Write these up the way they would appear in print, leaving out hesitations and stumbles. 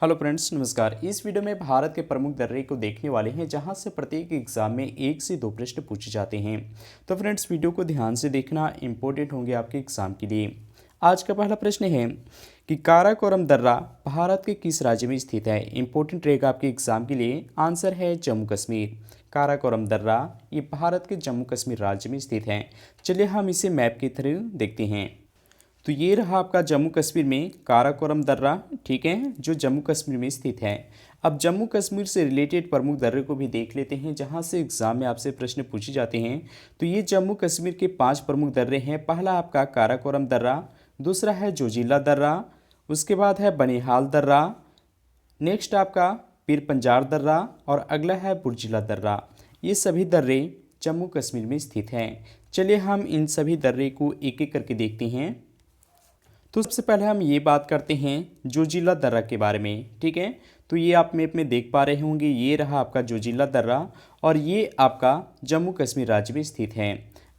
Hello friends, नमस्कार। इस video में भारत के प्रमुख दर्रे को देखने वाले हैं, जहां से प्रत्येक एग्जाम में 1 से 2 प्रश्न पूछे जाते हैं। तो फ्रेंड्स, वीडियो को ध्यान से देखना इंपॉर्टेंट होंगे आपके एग्जाम के लिए। आज का पहला प्रश्न है कि काराकोरम दर्रा भारत के किस राज्य में स्थित है। इंपॉर्टेंट रहेगा आपके एग्जाम के लिए। आंसर है जम्मू कश्मीर। काराकोरम दर्रा ये भारत के जम्मू कश्मीर राज्य में स्थित है। चलिए हम इसे मैप के थ्रू देखते हैं। तो ये रहा आपका जम्मू कश्मीर में काराकोरम दर्रा, ठीक है, जो जम्मू कश्मीर में स्थित है। अब जम्मू कश्मीर से रिलेटेड प्रमुख दर्रे को भी देख लेते हैं, जहां से एग्जाम में आपसे प्रश्न पूछे जाते हैं। तो ये जम्मू कश्मीर के 5 प्रमुख दर्रे हैं। पहला आपका काराकोरम दर्रा, दूसरा है जोजिला दर्रा, उसके बाद है बनिहाल दर्रा, नेक्स्ट आपका पीर पंजाल दर्रा और अगला है बुर्जिला दर्रा। ये सभी दर्रे जम्मू कश्मीर में स्थित हैं। चलिए हम इन सभी दर्रे को एक एक करके देखते हैं। तो सबसे पहले हम ये बात करते हैं जोजिला दर्रा के बारे में, ठीक है। तो ये आप मैप में देख पा रहे होंगे, ये रहा आपका जोजिला दर्रा और ये आपका जम्मू कश्मीर राज्य में स्थित है।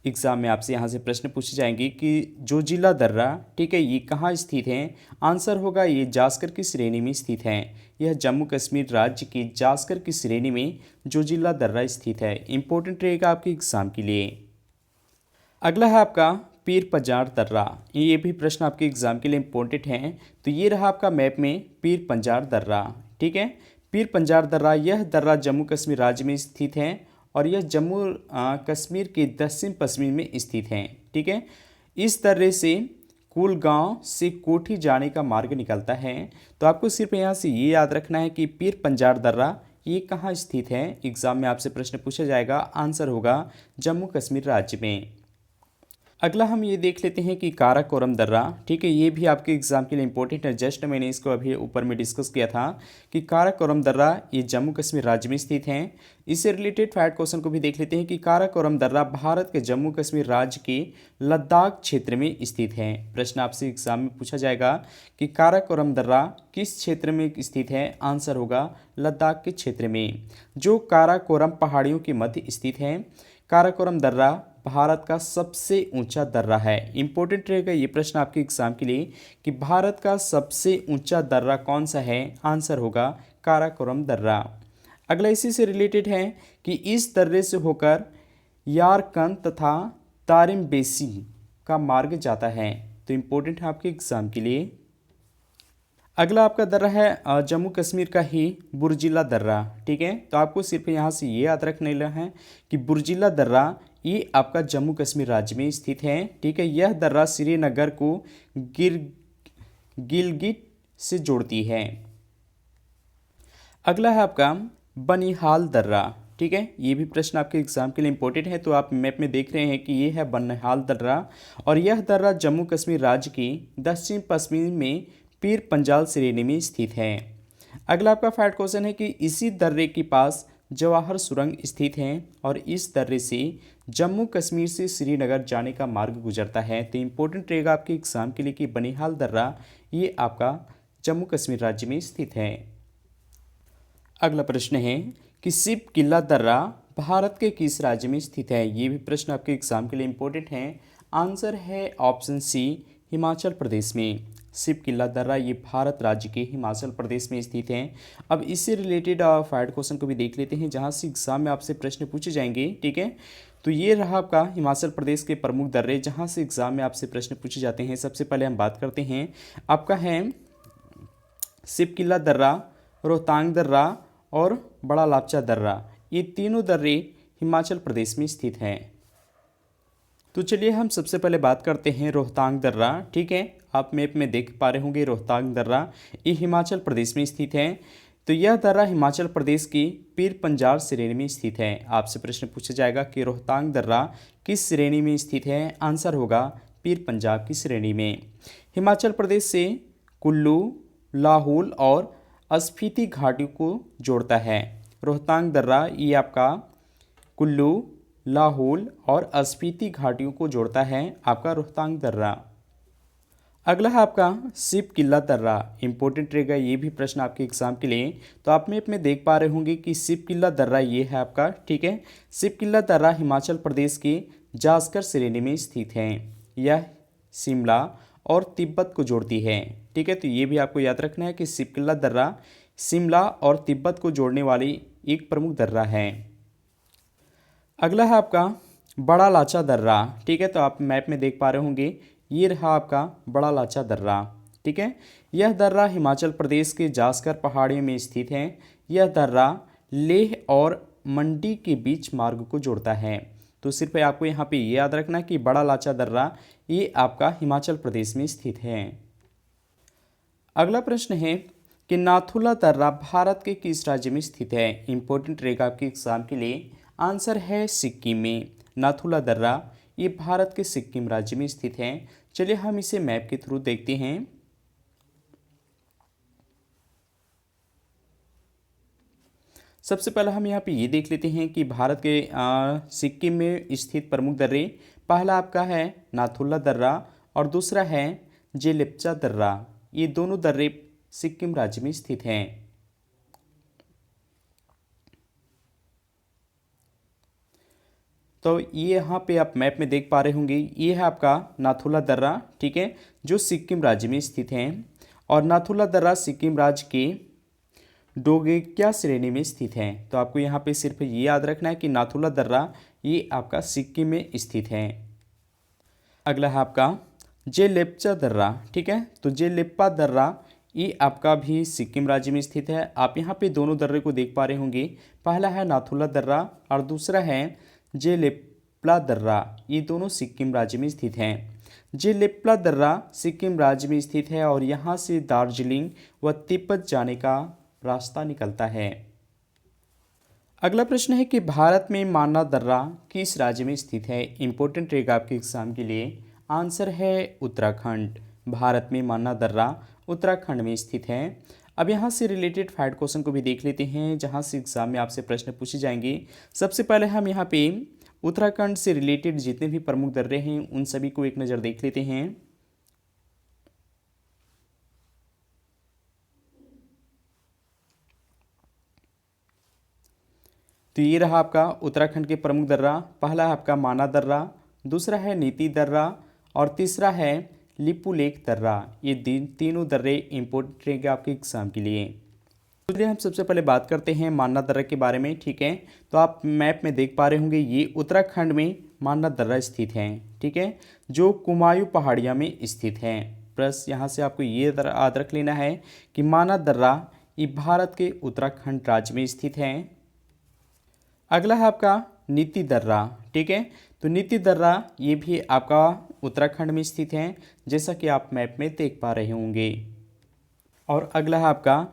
एग्जाम में आपसे यहाँ से प्रश्न पूछे जाएंगे कि जोजिला दर्रा, ठीक है, ये कहाँ स्थित है। आंसर होगा ये जास्कर की श्रेणी में स्थित है। यह जम्मू कश्मीर राज्य की जास्कर की श्रेणी में जोजिला दर्रा स्थित है। इंपॉर्टेंट रहेगा आपके एग्जाम के लिए। अगला है आपका पीर पंजाल दर्रा। ये भी प्रश्न आपके एग्जाम के लिए इम्पोर्टेंट है। तो ये रहा आपका मैप में पीर पंजाल दर्रा, ठीक है। पीर पंजाल दर्रा, यह दर्रा जम्मू कश्मीर राज्य में स्थित है और यह जम्मू कश्मीर के दक्षिण पश्चिम में स्थित है, ठीक है। इस दर्रे से कुलगांव से कोठी जाने का मार्ग निकलता है। तो आपको सिर्फ यहाँ से ये याद रखना है कि पीर पंजाल दर्रा ये कहाँ स्थित है। एग्जाम में आपसे प्रश्न पूछा जाएगा, आंसर होगा जम्मू कश्मीर राज्य में। अगला हम ये देख लेते हैं कि काराकोरम दर्रा, ठीक है, ये भी आपके एग्जाम के लिए इंपॉर्टेंट है। जस्ट मैंने इसको अभी ऊपर में डिस्कस किया था कि काराकोरम दर्रा ये जम्मू कश्मीर राज्य में स्थित है। इससे रिलेटेड फैक्ट क्वेश्चन को भी देख लेते हैं कि काराकोरम दर्रा भारत के जम्मू कश्मीर राज्य के लद्दाख क्षेत्र में स्थित है। प्रश्न आपसे एग्जाम में पूछा जाएगा कि काराकोरम दर्रा किस क्षेत्र में स्थित है। आंसर होगा लद्दाख के क्षेत्र में, जो काराकोरम पहाड़ियों के मध्य स्थित है। काराकोरम दर्रा भारत का सबसे ऊंचा दर्रा है। इंपॉर्टेंट रहेगा ये प्रश्न आपके एग्जाम के लिए कि भारत का सबसे ऊंचा दर्रा कौन सा है। आंसर होगा काराकोरम दर्रा। अगला इसी से रिलेटेड है कि इस दर्रे से होकर यारकंद तथा तारिम-बेसी का मार्ग जाता है। तो इंपॉर्टेंट है आपके एग्जाम के लिए। अगला आपका दर्रा है जम्मू कश्मीर का ही बुर्जिला दर्रा, ठीक है। तो आपको सिर्फ यहाँ से ये याद रखना है कि बुर्जिला दर्रा ये आपका जम्मू कश्मीर राज्य में स्थित है, ठीक है। यह दर्रा श्रीनगर को गिलगिट से जोड़ती है। अगला है आपका बनिहाल दर्रा, ठीक है। ये भी प्रश्न आपके एग्जाम के लिए इंपॉर्टेंट है। तो आप मैप में देख रहे हैं कि ये है बनिहाल दर्रा और यह दर्रा जम्मू कश्मीर राज्य की दक्षिण पश्चिम में पीर पंजाल श्रेणी में स्थित है। अगला आपका फैक्ट क्वेश्चन है कि इसी दर्रे के पास जवाहर सुरंग स्थित है और इस दर्रे से जम्मू कश्मीर से श्रीनगर जाने का मार्ग गुजरता है। तो इंपॉर्टेंट रहेगा आपके एग्जाम के लिए कि बनिहाल दर्रा ये आपका जम्मू कश्मीर राज्य में स्थित है। अगला प्रश्न है कि शिव किला दर्रा भारत के किस राज्य में स्थित है। ये भी प्रश्न आपके एग्जाम के लिए इंपॉर्टेंट है। आंसर है ऑप्शन सी, हिमाचल प्रदेश में। शिव किला दर्रा ये भारत राज्य के हिमाचल प्रदेश में स्थित है। अब इससे रिलेटेड फैक्ट क्वेश्चन को भी देख लेते हैं, जहां से एग्जाम में आपसे प्रश्न पूछे जाएंगे, ठीक है। तो ये रहा आपका हिमाचल प्रदेश के प्रमुख दर्रे, जहां से एग्जाम में आपसे प्रश्न पूछे जाते हैं। सबसे पहले हम बात करते हैं, आपका है शिव किला दर्रा, रोहतांग दर्रा और बड़ा लापचा दर्रा। ये तीनों दर्रे हिमाचल प्रदेश में स्थित हैं। तो चलिए हम सबसे पहले बात करते हैं रोहतांग दर्रा, ठीक है। आप मैप में देख पा रहे होंगे रोहतांग दर्रा ये हिमाचल प्रदेश में स्थित है। तो यह दर्रा हिमाचल प्रदेश की पीर पंजाल श्रेणी में स्थित है। आपसे प्रश्न पूछा जाएगा कि रोहतांग दर्रा किस श्रेणी में स्थित है। आंसर होगा पीर पंजाब की श्रेणी में। हिमाचल प्रदेश से कुल्लू, लाहौल और स्पीति घाटियों को जोड़ता है। रोहतांग दर्रा ये आपका कुल्लू, लाहौल और स्पीति घाटियों को जोड़ता है, आपका रोहतांग दर्रा। अगला है आपका शिव किला दर्रा। इंपॉर्टेंट रहेगा ये भी प्रश्न आपके एग्जाम के लिए। तो आप मैप में देख पा रहे होंगे कि शिव किला दर्रा ये है आपका, ठीक है। शिव किला दर्रा हिमाचल प्रदेश की जास्कर श्रेणी में स्थित है। यह शिमला और तिब्बत को जोड़ती है। ठीक है, तो ये भी आपको याद रखना है कि सिपकिल्ला दर्रा शिमला और तिब्बत को जोड़ने वाली एक प्रमुख दर्रा है। अगला है आपका बड़ा लाचा दर्रा। ठीक है, तो आप मैप में देख पा रहे होंगे, ये रहा आपका बड़ा लाचा दर्रा। ठीक है, यह दर्रा हिमाचल प्रदेश के जास्कर पहाड़ियों में स्थित है। यह दर्रा लेह और मंडी के बीच मार्ग को जोड़ता है। तो सिर्फ आपको यहाँ पे ये याद रखना कि बड़ा लाचा दर्रा ये आपका हिमाचल प्रदेश में स्थित है। अगला प्रश्न है कि नाथुला दर्रा भारत के किस राज्य में स्थित है। इंपॉर्टेंट रहेगा आपके एग्जाम के लिए। आंसर है सिक्किम में। नाथुला दर्रा ये भारत के सिक्किम राज्य में स्थित है। चलिए हम इसे मैप के थ्रू देखते हैं। सबसे पहले हम यहाँ पे ये देख लेते हैं कि भारत के सिक्किम में स्थित प्रमुख दर्रे, पहला आपका है नाथुला दर्रा और दूसरा है जेलेप्चा दर्रा। ये दोनों दर्रे सिक्किम राज्य में स्थित हैं। तो ये यहाँ पे आप मैप में देख पा रहे होंगे, ये है आपका नाथुला दर्रा। ठीक है, जो सिक्किम राज्य में स्थित है। और नाथुला दर्रा सिक्किम राज्य के डोगेक्या श्रेणी में स्थित है। तो आपको यहाँ पे सिर्फ ये याद रखना है कि नाथुला दर्रा ये आपका सिक्किम में स्थित है। अगला है आपका जेलेप्चा दर्रा। ठीक है, तो जेलेप्पा दर्रा ये आपका भी सिक्किम राज्य में स्थित है। आप यहाँ पे दोनों दर्रे को देख पा रहे होंगे, पहला है नाथुला दर्रा और दूसरा है जेलेप्ला दर्रा। ये दोनों सिक्किम राज्य में स्थित हैं। जेलेप्ला दर्रा सिक्किम राज्य में स्थित है और यहाँ से दार्जिलिंग व तिब्बत जाने का रास्ता निकलता है। अगला प्रश्न है कि भारत में माना दर्रा किस राज्य में स्थित है। इंपॉर्टेंट रहेगा आपके एग्जाम के लिए। आंसर है उत्तराखंड। भारत में माना दर्रा उत्तराखंड में स्थित है। अब यहाँ से रिलेटेड फैक्ट क्वेश्चन को भी देख लेते हैं, जहाँ से एग्जाम में आपसे प्रश्न पूछे जाएंगे। सबसे पहले हम यहाँ पे उत्तराखंड से रिलेटेड जितने भी प्रमुख दर्रे हैं उन सभी को एक नज़र देख लेते हैं। तो ये रहा आपका उत्तराखंड के प्रमुख दर्रा। पहला है आपका माना दर्रा, दूसरा है नीति दर्रा और तीसरा है लिपुलेख दर्रा। ये तीनों दर्रे इंपॉर्टेंट रहेंगे आपके एग्जाम के लिए। चलिए हम सबसे पहले बात करते हैं माना दर्रा के बारे में। ठीक है, तो आप मैप में देख पा रहे होंगे, ये उत्तराखंड में माना दर्रा स्थित है। ठीक है, जो कुमायूं पहाड़ियाँ में स्थित है। प्लस यहाँ से आपको ये याद रख लेना है कि माना दर्रा ये भारत के उत्तराखंड राज्य में स्थित है। अगला है आपका नीति दर्रा। ठीक है, तो नीति दर्रा ये भी आपका उत्तराखंड में स्थित है, जैसा कि आप मैप में देख पा रहे होंगे। और अगला है आपका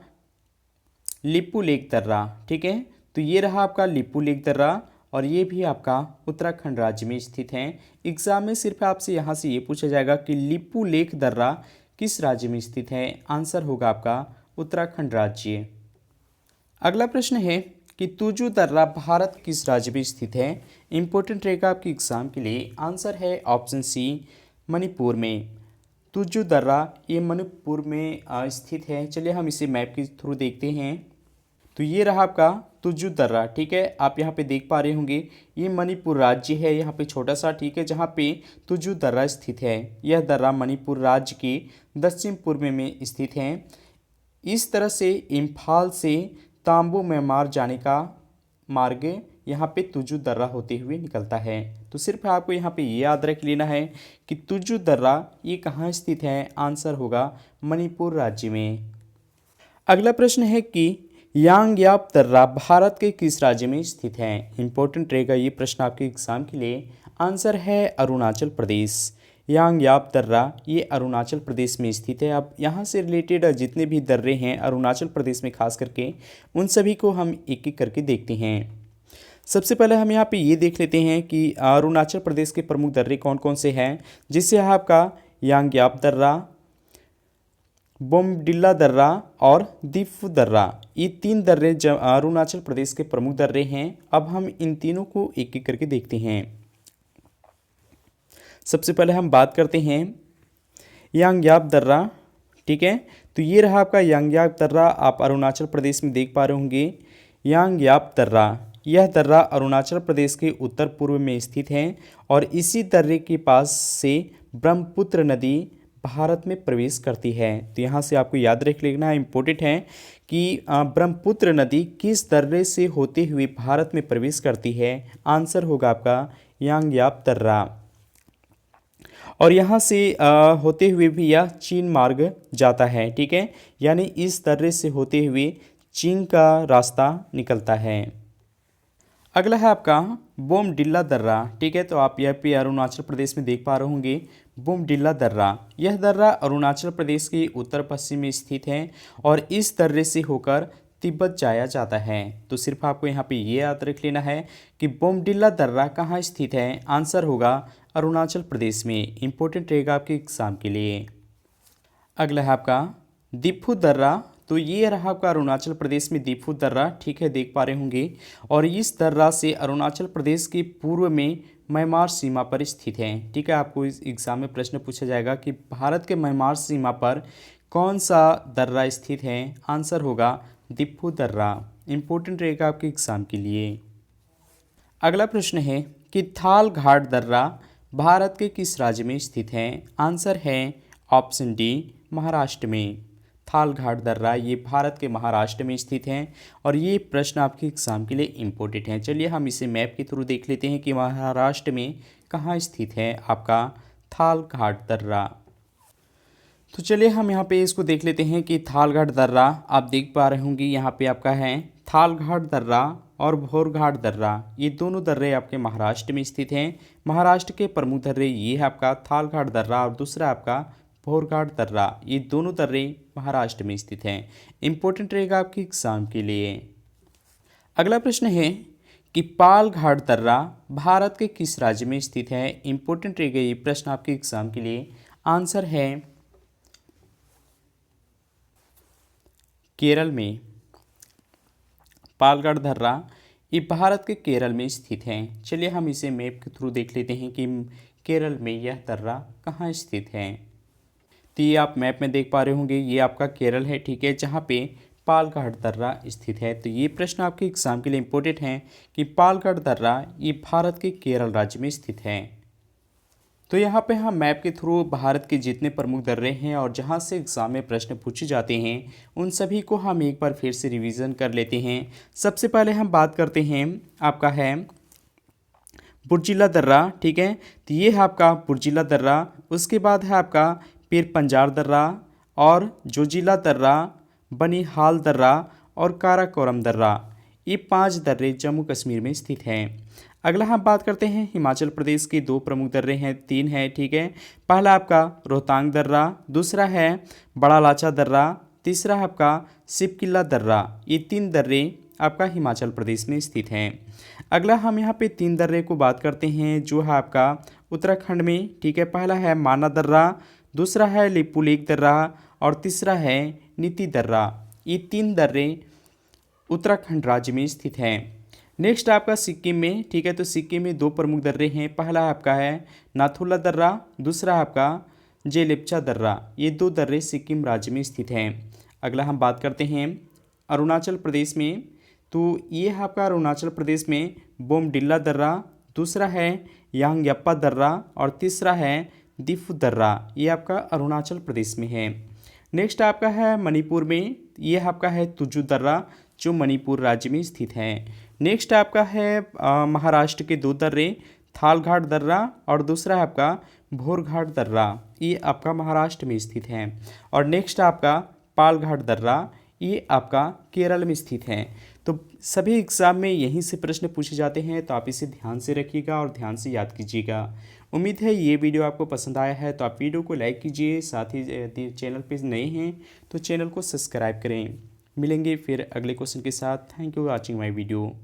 लिपुलेख दर्रा। ठीक है, तो ये रहा आपका लिपुलेख दर्रा और ये भी आपका उत्तराखंड राज्य में स्थित है। एग्जाम में सिर्फ आपसे यहाँ से ये पूछा जाएगा कि लिपुलेख दर्रा किस राज्य में स्थित है। आंसर होगा आपका उत्तराखंड राज्य। अगला प्रश्न है कि तुजु दर्रा भारत किस राज्य में स्थित है। इंपॉर्टेंट रहेगा आपके एग्जाम के लिए। आंसर है ऑप्शन सी मणिपुर में। तुजु दर्रा ये मणिपुर में स्थित है। चलिए हम इसे मैप के थ्रू देखते हैं। तो ये रहा आपका तुजु दर्रा। ठीक है, आप यहाँ पे देख पा रहे होंगे, ये मणिपुर राज्य है, यहाँ पे छोटा सा। ठीक है, जहाँ पे तुजु दर्रा स्थित है। यह दर्रा मणिपुर राज्य के दक्षिण पूर्व में स्थित है। इस तरह से इम्फाल से तांबू म्यांमार जाने का मार्ग यहाँ पे तुजु दर्रा होते हुए निकलता है। तो सिर्फ आपको यहाँ पे ये याद रख लेना है कि तुजु दर्रा ये कहाँ स्थित है। आंसर होगा मणिपुर राज्य में। अगला प्रश्न है कि यांगयाप दर्रा भारत के किस राज्य में स्थित है। इंपॉर्टेंट रहेगा ये प्रश्न आपके एग्जाम के लिए। आंसर है अरुणाचल प्रदेश। यांगयाप दर्रा ये अरुणाचल प्रदेश में स्थित है। अब यहाँ से रिलेटेड जितने भी दर्रे हैं अरुणाचल प्रदेश में खास करके, उन सभी को हम एक एक करके देखते हैं। सबसे पहले हम यहाँ पे ये देख लेते हैं कि अरुणाचल प्रदेश के प्रमुख दर्रे कौन कौन से हैं, जिससे आपका यांगयाप दर्रा, बोमडिल्ला दर्रा और दिफु दर्रा। ये तीन दर्रे अरुणाचल प्रदेश के प्रमुख दर्रे हैं। अब हम इन तीनों को एक एक करके देखते हैं। सबसे पहले हम बात करते हैं यांगयाप दर्रा। ठीक है, तो ये रहा आपका यांगयाप दर्रा। आप अरुणाचल प्रदेश में देख पा रहे होंगे यांगयाप दर्रा। यह दर्रा अरुणाचल प्रदेश के उत्तर पूर्व में स्थित है और इसी दर्रे के पास से ब्रह्मपुत्र नदी भारत में प्रवेश करती है। तो यहाँ से आपको याद रख लेना इम्पोर्टेंट है कि ब्रह्मपुत्र नदी किस दर्रे से होते हुए भारत में प्रवेश करती है। आंसर होगा आपका यांग्याप दर्रा। और यहाँ से होते हुए भी यह चीन मार्ग जाता है, ठीक है, यानी इस दर्रे से होते हुए चीन का रास्ता निकलता है। अगला है आपका बोमडिल्ला दर्रा, ठीक है, तो आप यह पे अरुणाचल प्रदेश में देख पा रहे होंगे बोमडिल्ला दर्रा। यह दर्रा अरुणाचल प्रदेश के उत्तर पश्चिम में स्थित है और इस दर्रे से होकर तिब्बत जाया जाता है। तो सिर्फ आपको यहाँ पे ये याद रख लेना है कि बोमडिल्ला दर्रा कहाँ स्थित है। आंसर होगा अरुणाचल प्रदेश में। इंपॉर्टेंट रहेगा आपके एग्जाम के लिए। अगला है आपका दिफू दर्रा। तो ये रहा आपका अरुणाचल प्रदेश में दिफू दर्रा, ठीक है, देख पा रहे होंगे। और इस दर्रा से अरुणाचल प्रदेश के पूर्व में म्यांमार सीमा पर स्थित है, ठीक है। आपको इस एग्जाम में प्रश्न पूछा जाएगा कि भारत के म्यांमार सीमा पर कौन सा दर्रा स्थित है। आंसर होगा दिफू दर्रा। इंपॉर्टेंट रहेगा आपके एग्जाम के लिए। अगला प्रश्न है कि थाल घाट दर्रा भारत के किस राज्य में स्थित है। आंसर है ऑप्शन डी महाराष्ट्र में। थाल घाट दर्रा ये भारत के महाराष्ट्र में स्थित है और ये प्रश्न आपके एग्जाम के लिए इम्पोर्टेंट है। चलिए हम इसे मैप के थ्रू देख लेते हैं कि महाराष्ट्र में कहाँ स्थित है आपका थाल घाट दर्रा। तो चलिए हम यहाँ पे इसको देख लेते हैं कि थाल घाट दर्रा आप देख पा रहे होंगे। यहाँ पे आपका है थाल घाट दर्रा और भोर घाट दर्रा, ये दोनों दर्रे आपके महाराष्ट्र में स्थित हैं। महाराष्ट्र के प्रमुख दर्रे ये है आपका थाल घाट दर्रा और दूसरा आपका भोर घाट दर्रा, ये दोनों दर्रे महाराष्ट्र में स्थित हैं। इंपॉर्टेंट रहेगा आपके एग्जाम के लिए। अगला प्रश्न है कि पाल घाट दर्रा भारत के किस राज्य में स्थित है। इंपॉर्टेंट रहेगा ये प्रश्न आपके एग्जाम के लिए। आंसर है केरल में। पाल घाट दर्रा ये भारत के केरल में स्थित है। चलिए हम इसे मैप के थ्रू देख लेते हैं कि केरल में यह दर्रा कहाँ स्थित है। तो ये आप मैप में देख पा रहे होंगे, ये आपका केरल है, ठीक है, जहाँ पे पाल घाट दर्रा स्थित है। तो ये प्रश्न आपके एग्जाम के लिए इम्पोर्टेंट है कि पाल घाट दर्रा ये भारत के केरल राज्य में स्थित है। तो यहाँ पे हम मैप के थ्रू भारत के जितने प्रमुख दर्रे हैं और जहाँ से एग्जाम में प्रश्न पूछे जाते हैं उन सभी को हम एक बार फिर से रिवीजन कर लेते हैं। सबसे पहले हम बात करते हैं आपका है बुर्जिला दर्रा, ठीक है, तो ये है आपका बुर्जिला दर्रा। उसके बाद है आपका पीर पंजार दर्रा और जोजिला दर्रा, बनिहाल दर्रा और काराकोरम दर्रा, ये 5 दर्रे जम्मू कश्मीर में स्थित हैं। अगला हम बात करते हैं हिमाचल प्रदेश के 2 प्रमुख दर्रे हैं, 3 हैं, ठीक है। पहला आपका रोहतांग दर्रा, दूसरा है बड़ा लाचा दर्रा, तीसरा है आपका सिपकिला दर्रा, ये 3 दर्रे आपका हिमाचल प्रदेश में स्थित हैं। अगला हम यहाँ पे 3 दर्रे को बात करते हैं जो है आपका उत्तराखंड में, ठीक है। पहला है माना दर्रा, दूसरा है लिपुलेख दर्रा और तीसरा है नीति दर्रा, ये 3 दर्रे उत्तराखंड राज्य में स्थित हैं। नेक्स्ट आपका सिक्किम में, ठीक है, तो सिक्किम में 2 प्रमुख दर्रे हैं। पहला आपका है नाथुला दर्रा, दूसरा आपका जेलेप्चा दर्रा, ये 2 दर्रे सिक्किम राज्य में स्थित हैं। अगला हम बात करते हैं अरुणाचल प्रदेश में, तो ये है आपका अरुणाचल प्रदेश में बोमडिल्ला दर्रा, दूसरा है यांग्याप्पा दर्रा और तीसरा है दिफू दर्रा, ये आपका अरुणाचल प्रदेश में है। नेक्स्ट आपका है मणिपुर में, ये आपका है तुजू दर्रा जो मणिपुर राज्य में स्थित है। नेक्स्ट आपका है महाराष्ट्र के 2 दर्रे, थाल घाट दर्रा और दूसरा है आपका भोर घाट दर्रा, ये आपका महाराष्ट्र में स्थित है। और नेक्स्ट आपका पाल घाट दर्रा, ये आपका केरल में स्थित है। तो सभी एग्जाम में यहीं से प्रश्न पूछे जाते हैं, तो आप इसे ध्यान से रखिएगा और ध्यान से याद कीजिएगा। उम्मीद है ये वीडियो आपको पसंद आया है, तो आप वीडियो को लाइक कीजिए, साथ ही यदि चैनल पे नए हैं तो चैनल को सब्सक्राइब करें। मिलेंगे फिर अगले क्वेश्चन के साथ। Thank you for watching my video.